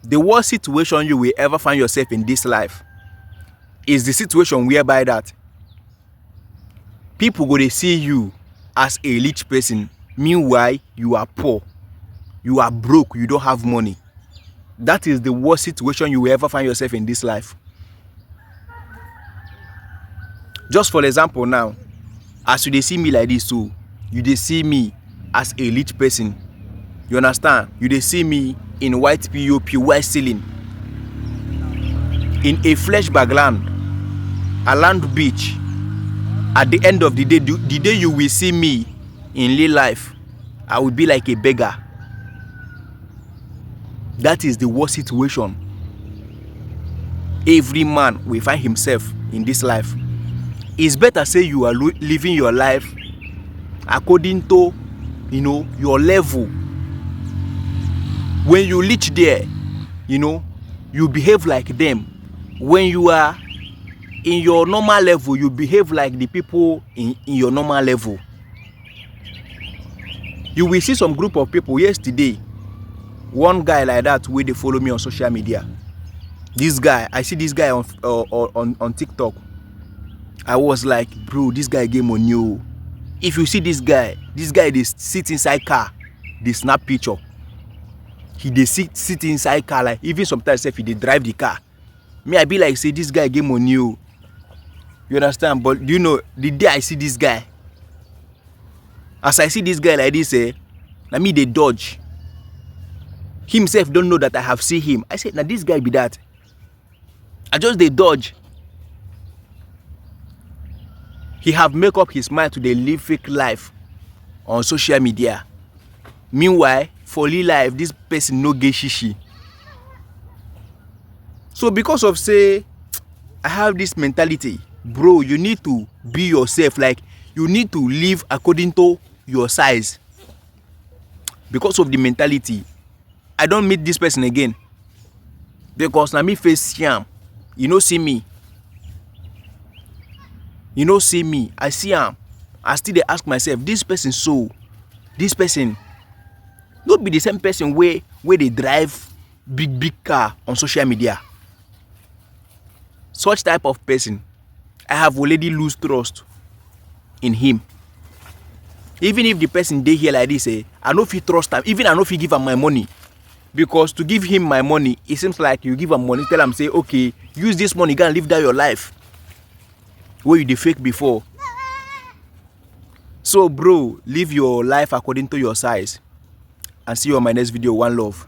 The worst situation you will ever find yourself in this life is the situation whereby that people go to see you as a rich person. Meanwhile, you are poor. You are broke. You don't have money. That is the worst situation you will ever find yourself in this life. Just for example now, as you dey see me like this, so you dey see me as a rich person. You understand? You dey see me in white POP, white ceiling, in a flesh background, a land beach. At the end of the day you will see me in real life, I will be like a beggar. That is the worst situation every man will find himself in this life. It's better say you are living your life according to, your level. When you reach there, you behave like them. When you are in your normal level, you behave like the people in your normal level. You will see some group of people yesterday. One guy like that where they follow me on social media. This guy, I see this guy on TikTok. I was like, bro, this guy game on you. If you see this guy they sit inside car, they snap picture. He they sit inside car, like even sometimes if he they drive the car. Me, I be like, say this guy game on you. You understand? But you know, the day I see this guy, as I see this guy like this, na me they dodge. Himself don't know that I have seen him. I said, now this guy be that. I just they dodge. He have make up his mind to dey live fake life on social media. Meanwhile, for real life, this person no get shishi. So because of say, I have this mentality, bro, you need to be yourself. Like, you need to live according to your size. Because of the mentality, I don't meet this person again. Because na me face sham. You know see me. You know see me. I see him. I still dey ask myself, this person not be the same person where they drive big car on social media. Such type of person, I have already lose trust in him. Even if the person dey here like this, I no fit trust him. Even I no fit give him my money. Because to give him my money, it seems like you give him money, tell him, say, okay, use this money, go and live down your life. Where you dey fake before. So bro, live your life according to your size. And see you on my next video. One love.